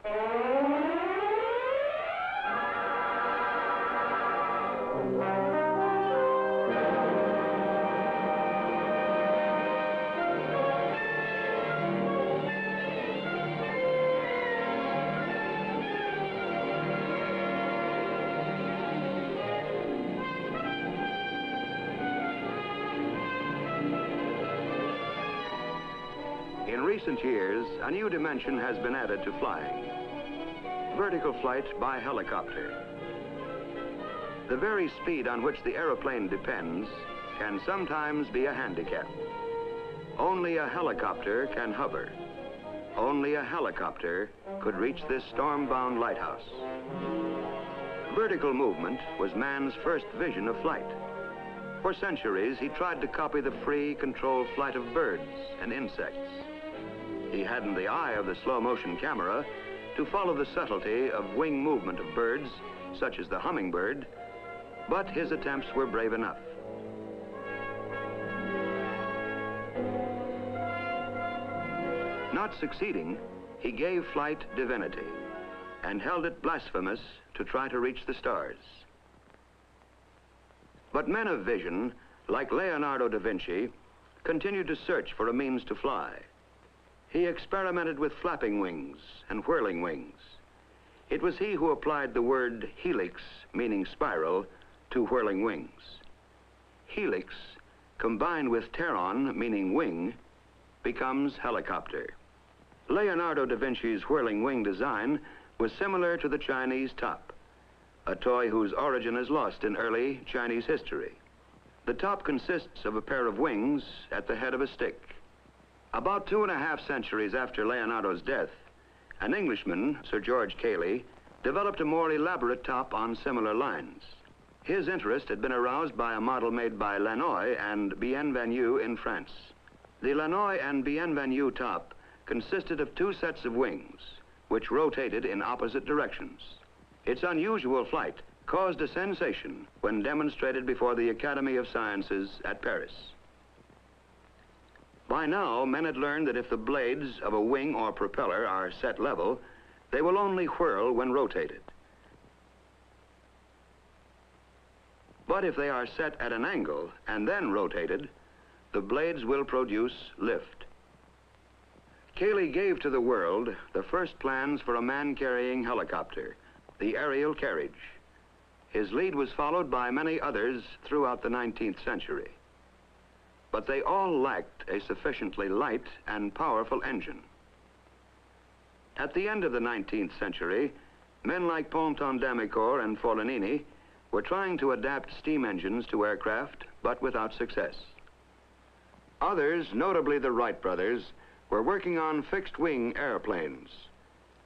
In recent years, a new dimension has been added to flying: vertical flight by helicopter. The very speed on which the aeroplane depends can sometimes be a handicap. Only a helicopter can hover. Only a helicopter could reach this storm-bound lighthouse. Vertical movement was man's first vision of flight. For centuries, he tried to copy the free, controlled flight of birds and insects. He hadn't the eye of the slow-motion camera to follow the subtlety of wing movement of birds, such as the hummingbird, but his attempts were brave enough. Not succeeding, he gave flight divinity and held it blasphemous to try to reach the stars. But men of vision, like Leonardo da Vinci, continued to search for a means to fly. He experimented with flapping wings and whirling wings. It was he who applied the word helix, meaning spiral, to whirling wings. Helix, combined with pteron, meaning wing, becomes helicopter. Leonardo da Vinci's whirling wing design was similar to the Chinese top, a toy whose origin is lost in early Chinese history. The top consists of a pair of wings at the head of a stick. About 2.5 centuries after Leonardo's death, an Englishman, Sir George Cayley, developed a more elaborate top on similar lines. His interest had been aroused by a model made by Lannoy and Bienvenu in France. The Lannoy and Bienvenu top consisted of 2 sets of wings, which rotated in opposite directions. Its unusual flight caused a sensation when demonstrated before the Academy of Sciences at Paris. By now, men had learned that if the blades of a wing or propeller are set level, they will only whirl when rotated. But if they are set at an angle and then rotated, the blades will produce lift. Cayley gave to the world the first plans for a man-carrying helicopter, the aerial carriage. His lead was followed by many others throughout the 19th century. But they all lacked a sufficiently light and powerful engine. At the end of the 19th century, men like Ponton d'Amicourt and Folanini were trying to adapt steam engines to aircraft, but without success. Others, notably the Wright brothers, were working on fixed-wing airplanes.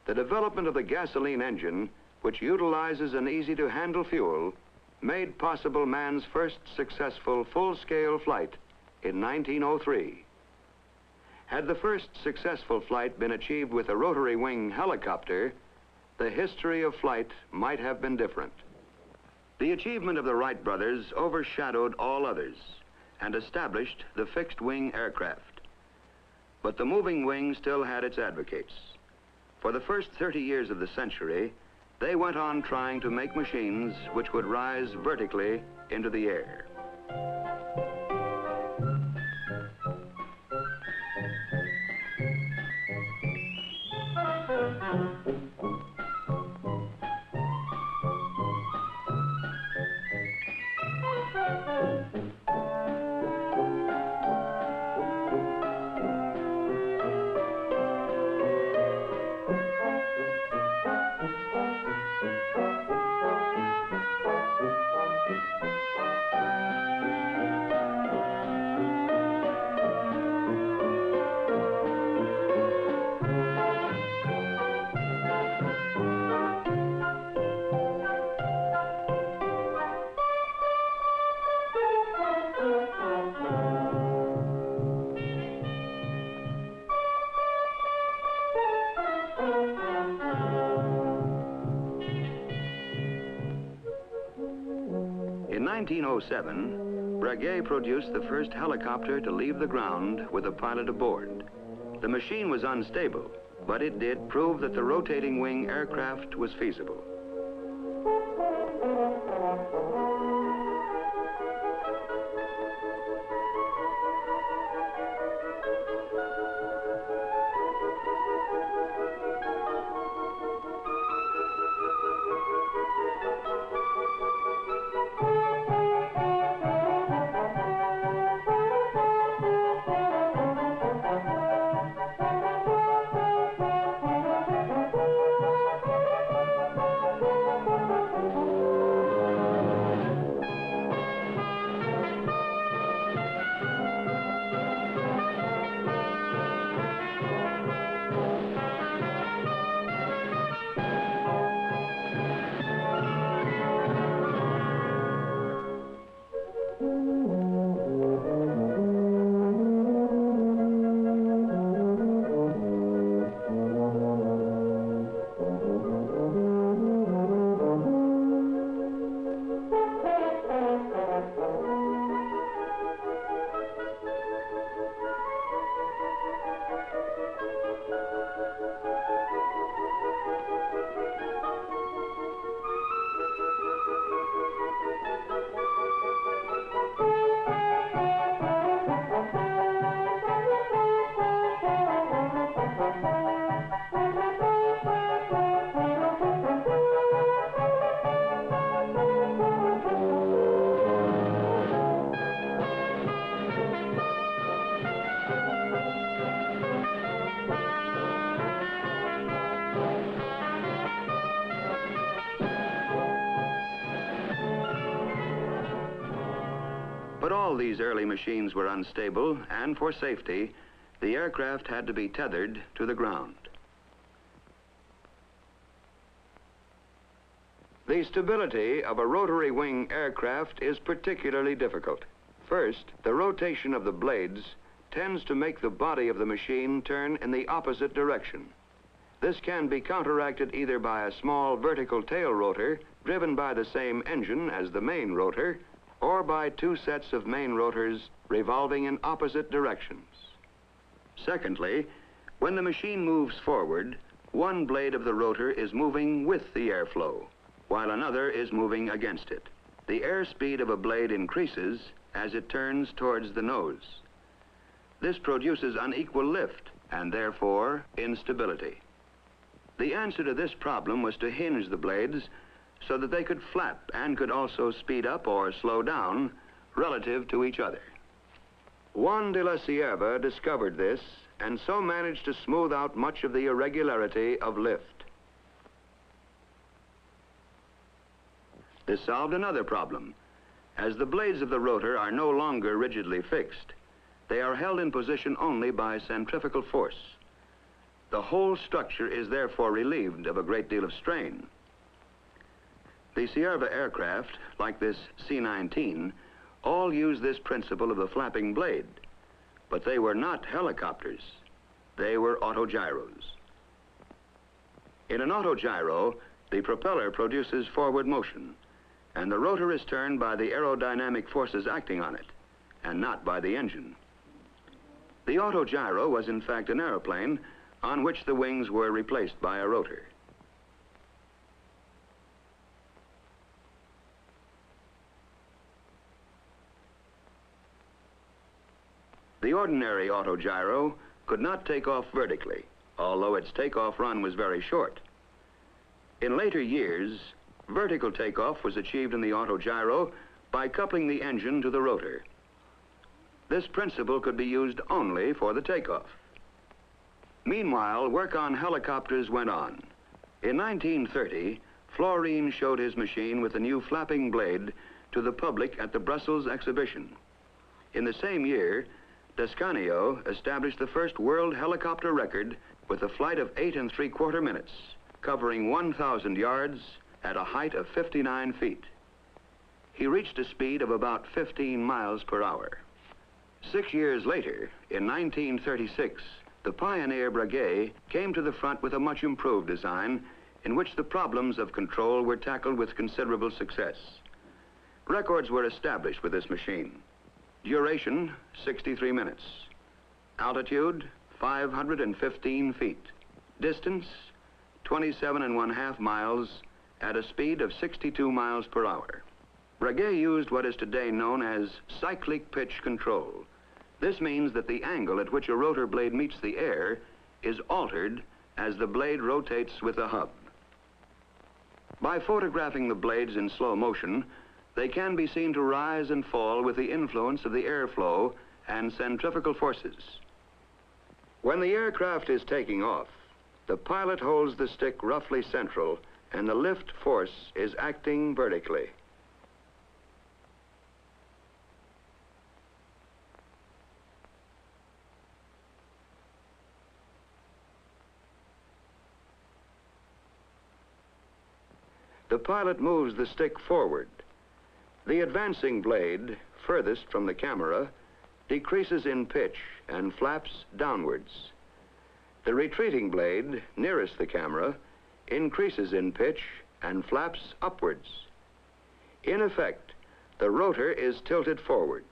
The development of the gasoline engine, which utilizes an easy-to-handle fuel, made possible man's first successful full-scale flight in 1903. Had the first successful flight been achieved with a rotary wing helicopter, the history of flight might have been different. The achievement of the Wright brothers overshadowed all others and established the fixed-wing aircraft. But the moving wing still had its advocates. For the first 30 years of the century, they went on trying to make machines which would rise vertically into the air. In 1907, Breguet produced the first helicopter to leave the ground with a pilot aboard. The machine was unstable, but it did prove that the rotating wing aircraft was feasible. But all these early machines were unstable, and for safety, the aircraft had to be tethered to the ground. The stability of a rotary wing aircraft is particularly difficult. First, the rotation of the blades tends to make the body of the machine turn in the opposite direction. This can be counteracted either by a small vertical tail rotor driven by the same engine as the main rotor, or by two sets of main rotors revolving in opposite directions. Secondly, when the machine moves forward, one blade of the rotor is moving with the airflow, while another is moving against it. The airspeed of a blade increases as it turns towards the nose. This produces unequal lift and therefore instability. The answer to this problem was to hinge the blades so that they could flap and could also speed up or slow down relative to each other. Juan de la Cierva discovered this and so managed to smooth out much of the irregularity of lift. This solved another problem. As the blades of the rotor are no longer rigidly fixed, they are held in position only by centrifugal force. The whole structure is therefore relieved of a great deal of strain. The Cierva aircraft, like this C-19, all use this principle of the flapping blade, but they were not helicopters. They were autogyros. In an autogyro, the propeller produces forward motion, and the rotor is turned by the aerodynamic forces acting on it, and not by the engine. The autogyro was in fact an airplane on which the wings were replaced by a rotor. The ordinary autogyro could not take off vertically, although its takeoff run was very short. In later years, vertical takeoff was achieved in the autogyro by coupling the engine to the rotor. This principle could be used only for the takeoff. Meanwhile, work on helicopters went on. In 1930, Fluorine showed his machine with a new flapping blade to the public at the Brussels exhibition. In the same year, Descanio established the first world helicopter record with a flight of 8 3/4 minutes, covering 1,000 yards at a height of 59 feet. He reached a speed of about 15 miles per hour. 6 years later, in 1936, the pioneer Breguet came to the front with a much improved design in which the problems of control were tackled with considerable success. Records were established with this machine. Duration, 63 minutes. Altitude, 515 feet. Distance, 27½ miles at a speed of 62 miles per hour. Breguet used what is today known as cyclic pitch control. This means that the angle at which a rotor blade meets the air is altered as the blade rotates with the hub. By photographing the blades in slow motion, they can be seen to rise and fall with the influence of the airflow and centrifugal forces. When the aircraft is taking off, the pilot holds the stick roughly central and the lift force is acting vertically. The pilot moves the stick forward. The advancing blade, furthest from the camera, decreases in pitch and flaps downwards. The retreating blade, nearest the camera, increases in pitch and flaps upwards. In effect, the rotor is tilted forward.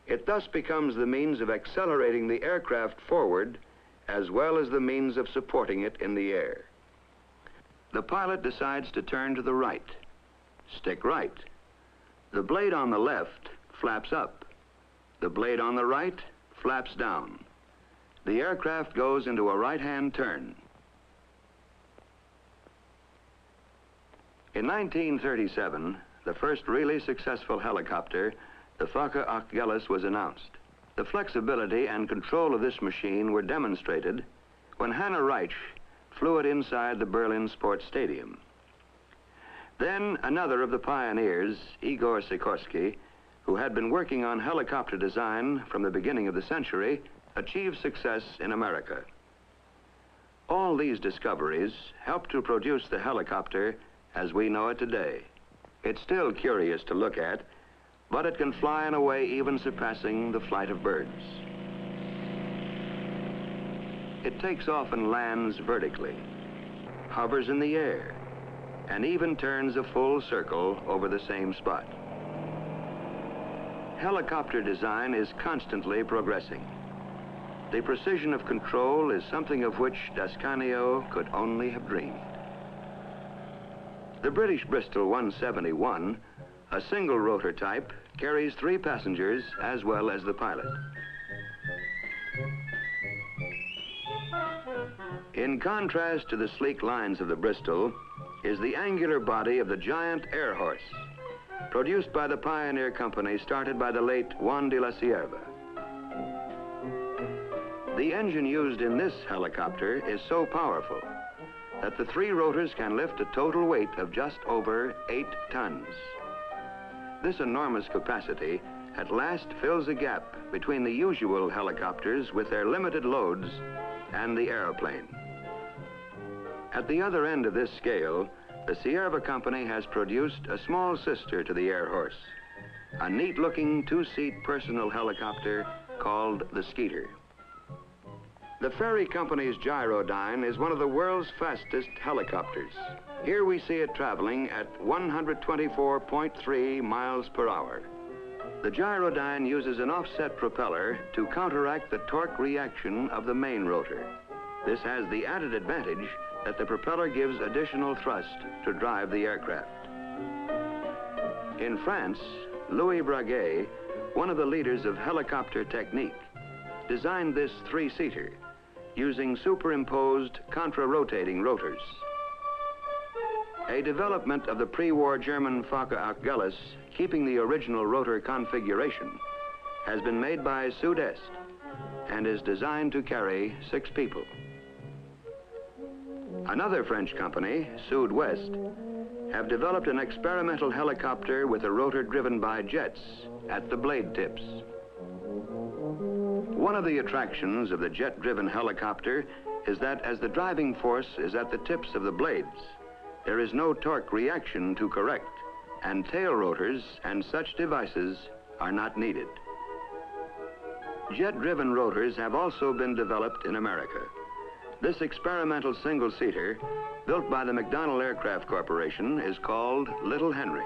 It thus becomes the means of accelerating the aircraft forward as well as the means of supporting it in the air. The pilot decides to turn to the right. Stick right. The blade on the left flaps up. The blade on the right flaps down. The aircraft goes into a right-hand turn. In 1937, the first really successful helicopter, the Fokker Achilles, was announced. The flexibility and control of this machine were demonstrated when Hanna Reich flew it inside the Berlin Sports Stadium. Then another of the pioneers, Igor Sikorsky, who had been working on helicopter design from the beginning of the century, achieved success in America. All these discoveries helped to produce the helicopter as we know it today. It's still curious to look at, but it can fly in a way even surpassing the flight of birds. It takes off and lands vertically, hovers in the air, and even turns a full circle over the same spot. Helicopter design is constantly progressing. The precision of control is something of which D'Ascanio could only have dreamed. The British Bristol 171, a single rotor type, carries 3 passengers as well as the pilot. In contrast to the sleek lines of the Bristol is the angular body of the giant Air Horse, produced by the pioneer company started by the late Juan de la Cierva. The engine used in this helicopter is so powerful that the 3 rotors can lift a total weight of just over 8 tons. This enormous capacity at last fills a gap between the usual helicopters with their limited loads and the airplane. At the other end of this scale, the Cierva company has produced a small sister to the Air Horse, a neat-looking 2-seat personal helicopter called the Skeeter. The Ferry Company's Gyrodyne is one of the world's fastest helicopters. Here we see it traveling at 124.3 miles per hour. The Gyrodyne uses an offset propeller to counteract the torque reaction of the main rotor. This has the added advantage that the propeller gives additional thrust to drive the aircraft. In France, Louis Breguet, one of the leaders of helicopter technique, designed this 3-seater using superimposed contra-rotating rotors. A development of the pre-war German Fokker Achilles, keeping the original rotor configuration, has been made by Sud-Est and is designed to carry 6 people. Another French company, Sud-West, have developed an experimental helicopter with a rotor driven by jets at the blade tips. One of the attractions of the jet-driven helicopter is that as the driving force is at the tips of the blades, there is no torque reaction to correct, and tail rotors and such devices are not needed. Jet-driven rotors have also been developed in America. This experimental single-seater, built by the McDonnell Aircraft Corporation, is called Little Henry.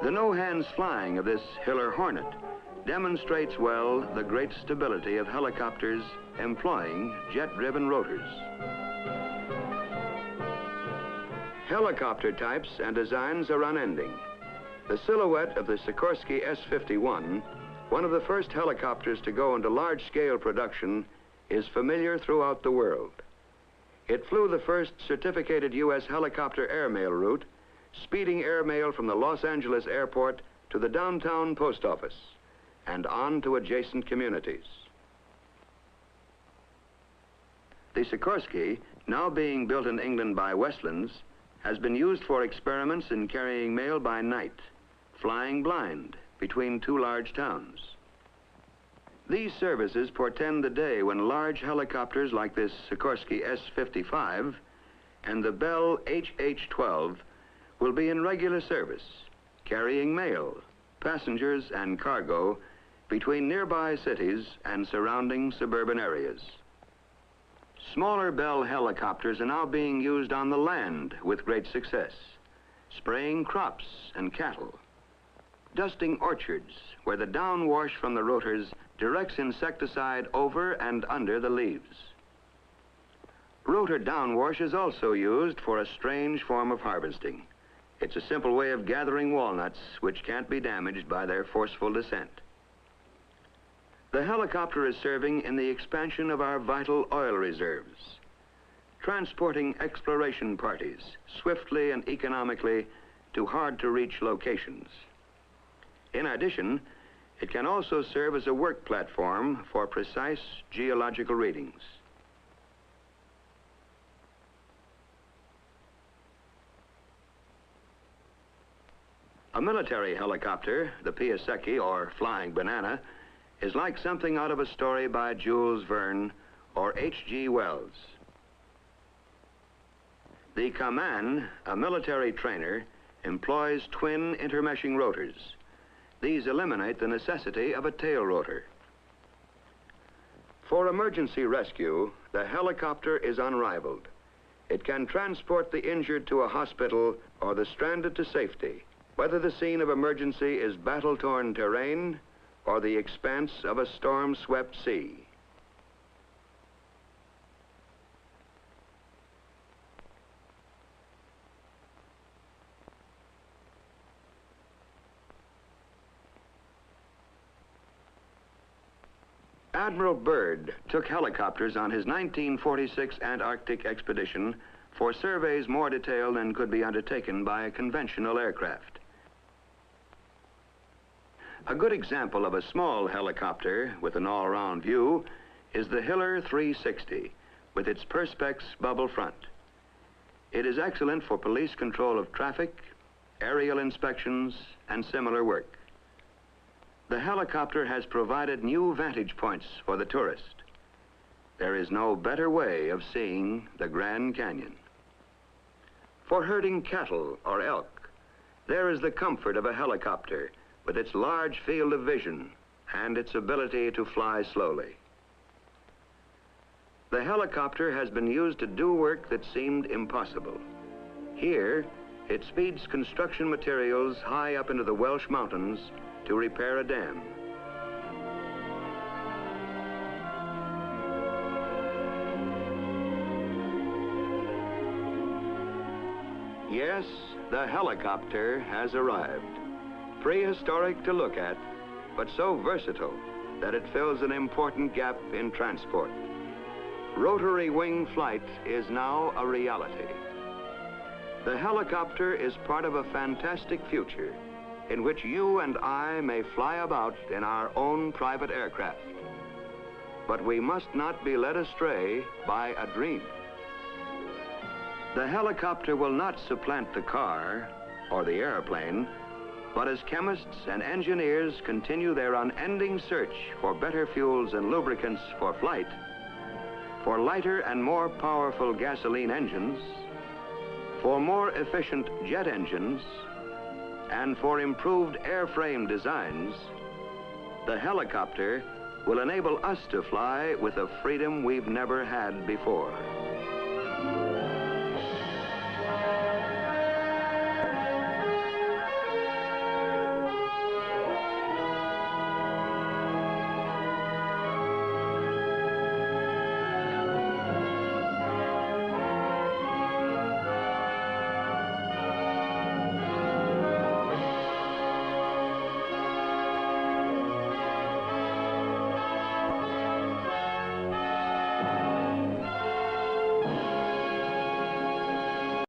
The no-hands flying of this Hiller Hornet demonstrates well the great stability of helicopters employing jet-driven rotors. Helicopter types and designs are unending. The silhouette of the Sikorsky S-51, one of the first helicopters to go into large-scale production, is familiar throughout the world. It flew the first certificated U.S. helicopter airmail route, speeding airmail from the Los Angeles airport to the downtown post office and on to adjacent communities. The Sikorsky, now being built in England by Westlands, has been used for experiments in carrying mail by night, flying blind between two large towns. These services portend the day when large helicopters like this Sikorsky S-55 and the Bell HH-12 will be in regular service, carrying mail, passengers, and cargo between nearby cities and surrounding suburban areas. Smaller Bell helicopters are now being used on the land with great success, spraying crops and cattle, dusting orchards where the downwash from the rotors directs insecticide over and under the leaves. Rotor downwash is also used for a strange form of harvesting. It's a simple way of gathering walnuts which can't be damaged by their forceful descent. The helicopter is serving in the expansion of our vital oil reserves, transporting exploration parties swiftly and economically to hard-to-reach locations. In addition, it can also serve as a work platform for precise geological readings. A military helicopter, the Piasecki, or Flying Banana, is like something out of a story by Jules Verne or H.G. Wells. The Kaman, a military trainer, employs twin intermeshing rotors. These eliminate the necessity of a tail rotor. For emergency rescue, the helicopter is unrivaled. It can transport the injured to a hospital or the stranded to safety, whether the scene of emergency is battle-torn terrain or the expanse of a storm-swept sea. Admiral Byrd took helicopters on his 1946 Antarctic expedition for surveys more detailed than could be undertaken by a conventional aircraft. A good example of a small helicopter with an all-round view is the Hiller 360 with its Perspex bubble front. It is excellent for police control of traffic, aerial inspections, and similar work. The helicopter has provided new vantage points for the tourist. There is no better way of seeing the Grand Canyon. For herding cattle or elk, there is the comfort of a helicopter with its large field of vision and its ability to fly slowly. The helicopter has been used to do work that seemed impossible. Here, it speeds construction materials high up into the Welsh Mountains to repair a dam. Yes, the helicopter has arrived. Prehistoric to look at, but so versatile that it fills an important gap in transport. Rotary wing flight is now a reality. The helicopter is part of a fantastic future in which you and I may fly about in our own private aircraft. But we must not be led astray by a dream. The helicopter will not supplant the car or the airplane, but as chemists and engineers continue their unending search for better fuels and lubricants for flight, for lighter and more powerful gasoline engines, for more efficient jet engines, and for improved airframe designs, the helicopter will enable us to fly with a freedom we've never had before.